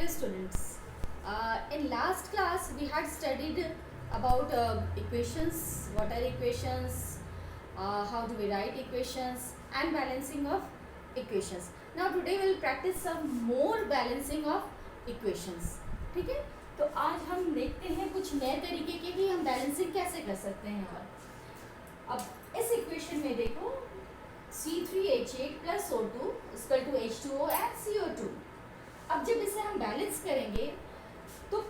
dear students, in last class we had studied about equations, what are equations, how do we write equations and balancing of equations. Now today we will practice some more balancing of equations. ठीक है, तो आज हम देखते हैं कुछ नए तरीके के भी हम बैलेंसिंग कैसे कर सकते हैं। और अब इस इक्वेशन में देखो C3H8 plus O2 equal to H2O and CO2। अब जब इसे हम बैलेंस करेंगे तो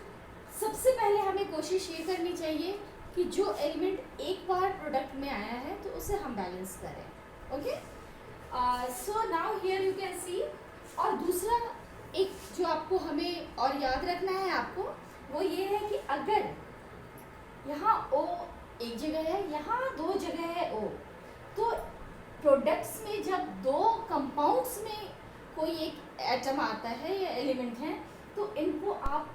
सबसे पहले हमें कोशिश ये करनी चाहिए कि जो एलिमेंट एक बार प्रोडक्ट में आया है तो उसे हम बैलेंस करें। Okay, so now here you can see. और दूसरा एक जो आपको हमें और याद रखना है आपको, वो ये है कि अगर यहाँ O एक जगह है, यहाँ दो जगह है O, तो प्रोडक्ट्स में जब दो कंपाउंड्स में कोई एक एटम आता है या एलिमेंट है तो इनको आप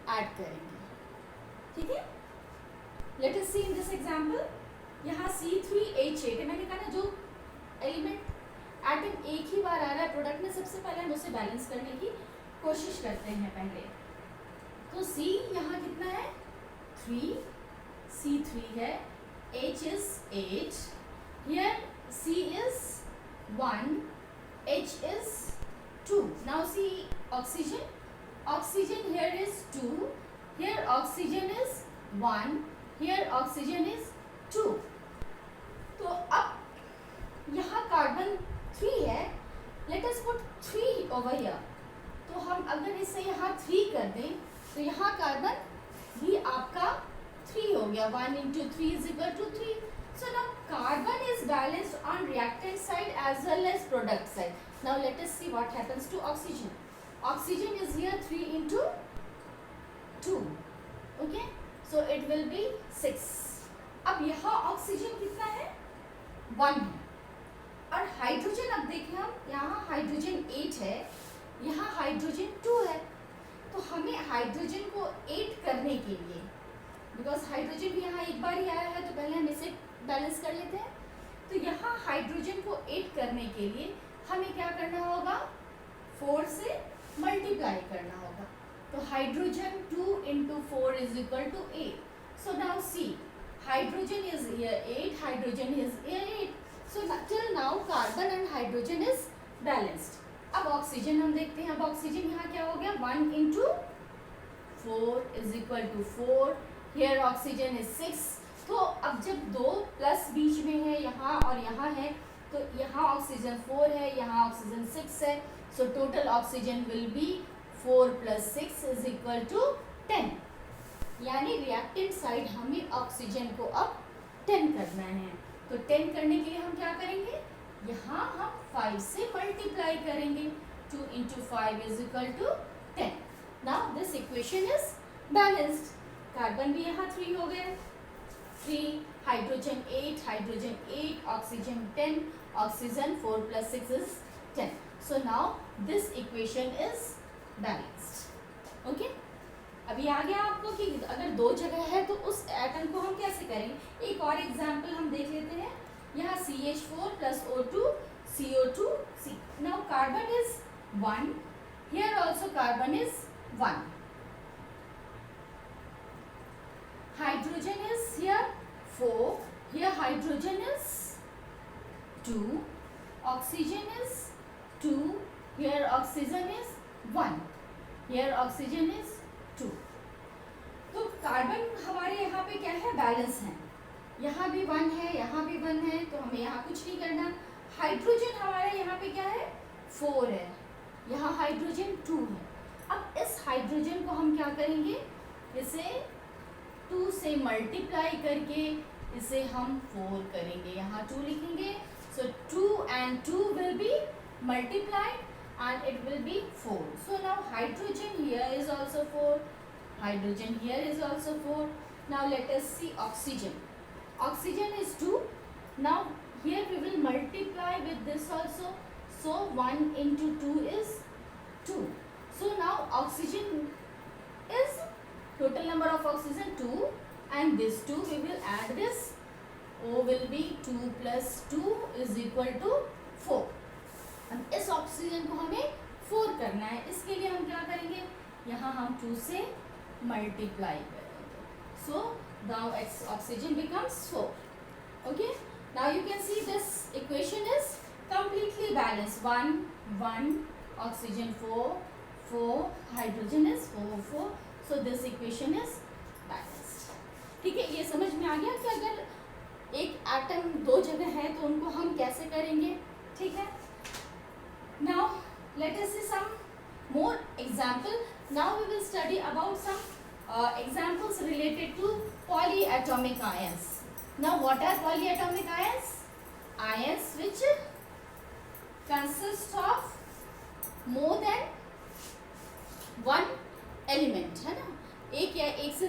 ऐड करेंगे। ठीक है, let us see in this example. यहाँ C3H8 मैंने कहा ना, जो एलिमेंट एटम एक ही बार आ रहा है प्रोडक्ट में, सबसे पहले हम उसे बैलेंस करने की कोशिश करते हैं पहले। तो C यहाँ कितना है 3, C3 है, H is 8, here C is 1, H is 2. Now see oxygen. Oxygen here is 2. Here oxygen is 1. Here oxygen is 2. तो अब यहाँ कार्बन 3 है. Let us put 3 over here. तो हम अगर इसे यहाँ 3 कर दें तो यहाँ कार्बन भी आपका 3 हो गया. 1 into 3 is equal to 3. So now carbon is balanced on reactant side as well as product side. Now let us see what happens to oxygen. Oxygen is here 3 into 2. Okay, so it will be 6. अब यहाँ oxygen कितना है 1 है. और hydrogen अब देखें हम, यहाँ हाइड्रोजन 8 है, यहाँ हाइड्रोजन 2 है. तो हमें हाइड्रोजन को 8 करने के लिए, बिकॉज हाइड्रोजन भी यहाँ एक बार ही आया है तो पहले हम इसे बैलेंस कर लेते हैं. तो यहाँ हाइड्रोजन को 8 करने के लिए हमें क्या करना होगा, 4 से मल्टीप्लाई करना होगा. तो hydrogen 2 into 4 is equal to 8. So now see, hydrogen is here 8, hydrogen is here 8. So till now carbon and hydrogen is balanced. अब ऑक्सीजन हम देखते हैं. अब ऑक्सीजन यहाँ क्या हो गया, 1 into 4 is equal to 4. Here oxygen is 6. तो अब जब दो प्लस बीच में है यहाँ और यहाँ है, तो यहाँ ऑक्सीजन 4 है, यहाँ ऑक्सीजन 6 है. So total oxygen will be 4 plus 6 is equal to 10. यानी रिएक्टेंट साइड हमें ऑक्सीजन को अब 10 करना है. तो 10 करने के लिए हम क्या करेंगे, यहाँ हम 5 से मल्टीप्लाई करेंगे. 2 into 5 is equal to 10. Now this equation is balanced. Carbon भी यहाँ 3 हो गए, 3, hydrogen 8, hydrogen 8, oxygen 10, oxygen 4 plus 6 is 10. So now this equation is balanced. Okay? अभी आ गया आपको कि अगर दो जगह है तो उस एटम को हम कैसे करेंगे. एक और एग्जाम्पल हम देख लेते हैं. यहाँ CH4 plus O2 CO2 C. Now carbon is 1. Here also carbon is 1. Hydrogen is here 4. Here hydrogen is 2. Oxygen is 2. Here oxygen is 1. Here oxygen is 2. तो कार्बन हमारे यहाँ पे क्या है, बैलेंस है. यहाँ भी 1 है, यहाँ भी 1 है, तो हमें यहाँ कुछ नहीं करना. हाइड्रोजन हमारे यहाँ पे क्या है 4 है, यहाँ हाइड्रोजन 2 है. अब इस हाइड्रोजन को हम क्या करेंगे, इसे 2 से मल्टीप्लाई करके इसे हम 4 करेंगे. यहाँ 2 लिखेंगे. सो 2 and 2 will be multiplied and it will be 4. So now hydrogen here is also 4. Hydrogen here is also 4. Now let us see oxygen. Oxygen is 2. Now here we will multiply with this also. So 1 into 2 is 2. So now oxygen is total number of oxygen 2 and this 2 we will add this. O will be 2 plus 2 is equal to 4. अब इस oxygen को हमें 4 करना करना है, इसके लिए हम क्या करेंगे, यहाँ हम 2 से मल्टीप्लाई करेंगे. So now oxygen becomes 4. Okay, now you can see this equation is completely balanced. 1 1 oxygen 4 4 hydrogen is 4 4. So this equation is balanced. ठीक है, ये समझ में आ गया कि अगर एक एटम दो जगह है तो उनको हम कैसे करेंगे. ठीक है. Now let us see some more example. Now we will study about some examples related to polyatomic ions. Now what are polyatomic ions? Ions which consist of more than one element, है ना. एक या एक से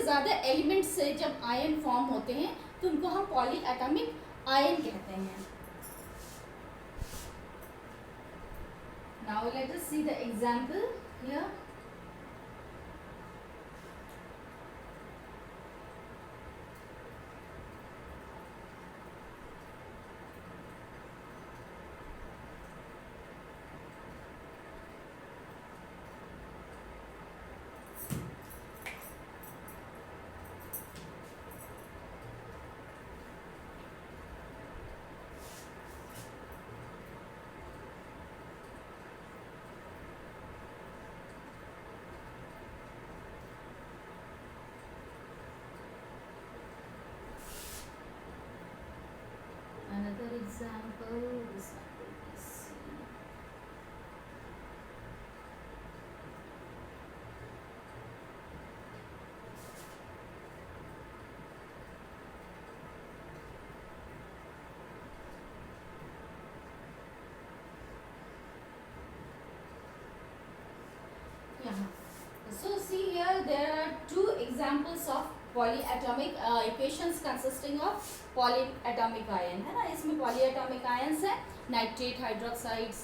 ज़्यादा element से जब ion form होते हैं तो उनको हम पॉलीएटॉमिक आयन कहते हैं. Now let us see the example here. Another example, this one will be C. Yeah. So see here there are two examples of polyatomic equations consisting of polyatomic ion, है ना. इसमें polyatomic ions है, nitrate, hydroxides,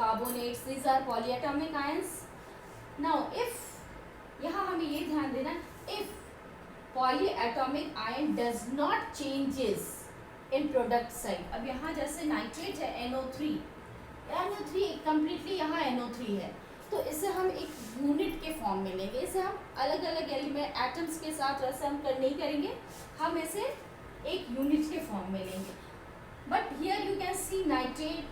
carbonates, these are polyatomic ions. Now if यहाँ हमें ये ध्यान देना, if polyatomic ion does not changes in product side. अब यहाँ जैसे nitrate है NO3 completely यहाँ NO3 है, तो इसे हम एक यूनिट के फॉर्म में लेंगे. इसे हम अलग अलग एलिमेंट एटम्स के साथ वैसे हम नहीं करेंगे, हम इसे एक यूनिट के फॉर्म में लेंगे. But here you can see nitrate,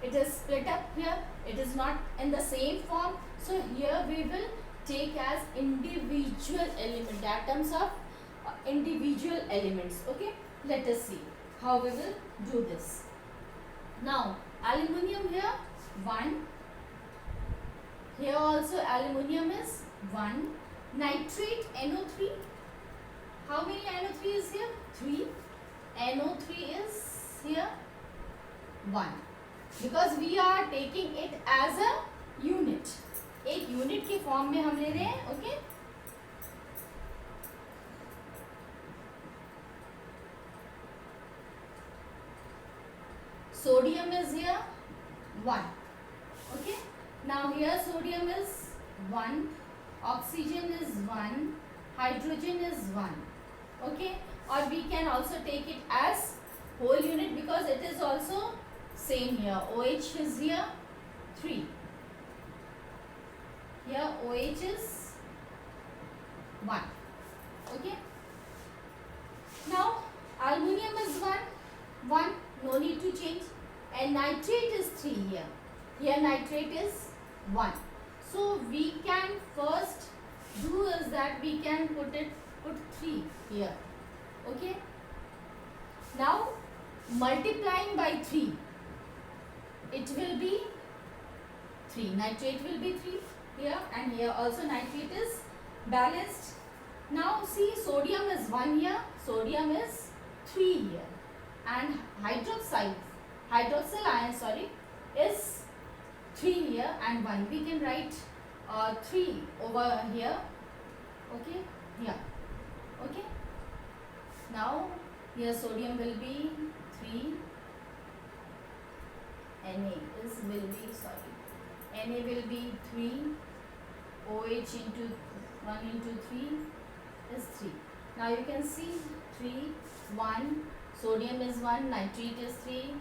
it is split up here, it is not in the same form. So here we will take as individual element, atoms of individual elements. Okay, let us see how we will do this. Now aluminium here 1, here also aluminium is 1, nitrate NO3, how many NO3 is here? 3, NO3 is here 1, because we are taking it as a unit. एक unit के form में हम ले रहे हैं. Okay, sodium is here 1. Okay, now here sodium is 1, oxygen is 1, hydrogen is 1. Okay, or we can also take it as whole unit because it is also same here. OH is here 3. Here OH is 1. Okay, now aluminum is 1, no need to change, and nitrate is 3 here. Here nitrate is 1. So we can first do is that we can put 3 here. Okay, now multiplying by 3, it will be 3. Nitrate will be 3 here, and here also nitrate is balanced. Now see, sodium is 1 here, sodium is 3 here, and hydroxyl ion is 3 here and 1. We can write 3 over here. Okay, yeah. Okay, now here sodium will be 3, Na will be 3, OH into 1 into 3 is 3. Now you can see 3, 1, sodium is 1, nitrate is 3.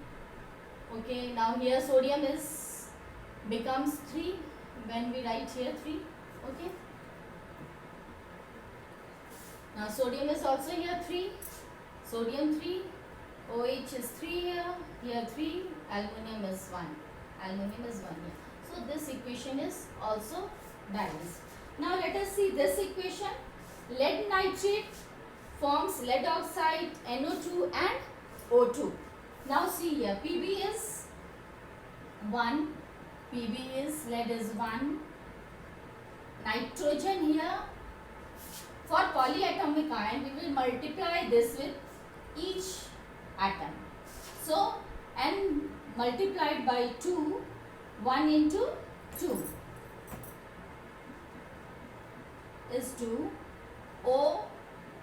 Okay, now here sodium is becomes 3 when we write here 3. Okay. Now sodium is also here 3. Sodium 3. OH is 3 here. Here 3. Aluminum is 1. Aluminum is 1 here. So this equation is also balanced. Now let us see this equation. Lead nitrate forms lead oxide, NO2 and O2. Now see here, Pb is 1. Pb is, lead is 1. Nitrogen here, for polyatomic ion, we will multiply this with each atom. So, N multiplied by 2, 1 into 2 is 2. O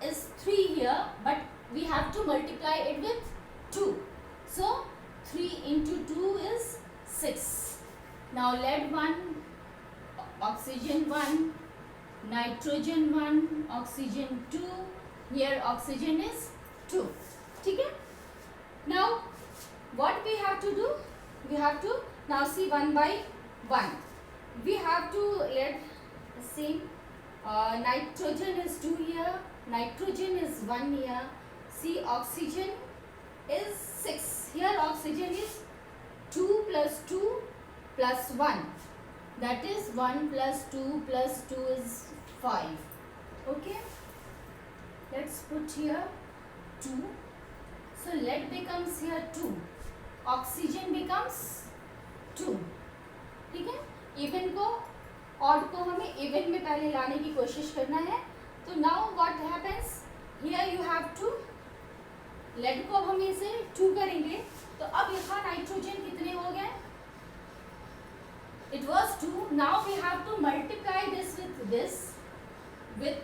is 3 here, but we have to multiply it with 2. So, 3 into 2 is 6. Now, lead 1, oxygen 1, nitrogen 1, oxygen 2. Here oxygen is 2. Okay? Now, what we have to do? We have to now see 1 by 1. We have to let see nitrogen is 2 here, nitrogen is 1 here. See, oxygen is 6. Here oxygen is 2 plus 2 plus 1. That is 1 plus 2 plus 2 is 5. Okay. Let's put here 2. So lead becomes here 2. Oxygen becomes 2. ठीक है. Even को odd को हमें even में पहले लाने की कोशिश करना है. तो now what happens here you have to lead को अब हम इसे 2 करेंगे. तो अब यहाँ नाइट्रोजन कितने हो गए? It was 2. Now we have to multiply this with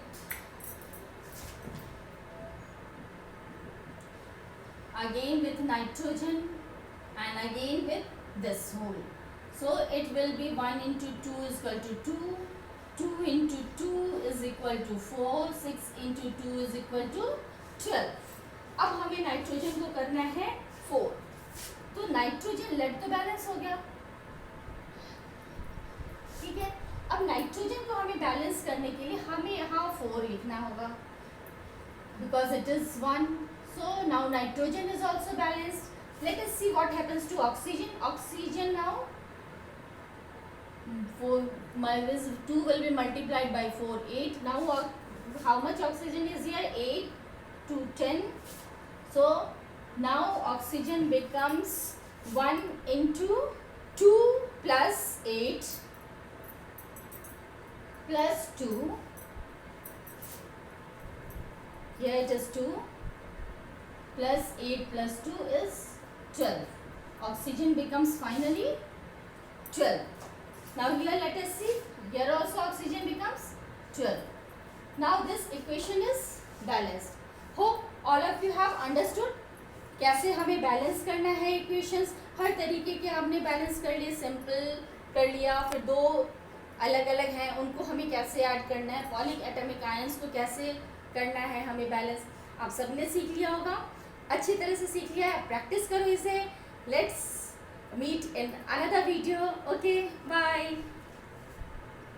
again with nitrogen and again with this whole. So it will be 1 into 2 is equal to 2. 2 into 2 is equal to 4. 6 into 2 is equal to 12. अब हमें nitrogen को करना है 4. तो nitrogen lead तो balance हो गया. ठीक है. अब नाइट्रोजन को हमें बैलेंस करने के लिए हमें यहाँ 4 लिखना होगा because it is 1. So now nitrogen is also balanced. Let us see what happens to oxygen. Oxygen now 4 minus 2 will be multiplied by 4, 8. Now how much oxygen is here? 8 to 10. So now oxygen becomes 1 into 2 plus 8 plus 2. Here it is 2 plus 8 plus 2 is 12. Oxygen becomes finally 12. Now here let us see. Here also oxygen becomes 12. Now this equation is balanced. Hope all of you have understood. कैसे हमें balance करना है equations. हर तरीके के हमने balance कर लिए. Simple कर लिया. फिर दो अलग अलग हैं उनको हमें कैसे ऐड करना है. पॉलिक एटॉमिक आयंस को कैसे करना है हमें बैलेंस. आप सबने सीख लिया होगा. अच्छी तरह से सीख लिया है. प्रैक्टिस करो इसे. Let's meet in another video. Okay, bye.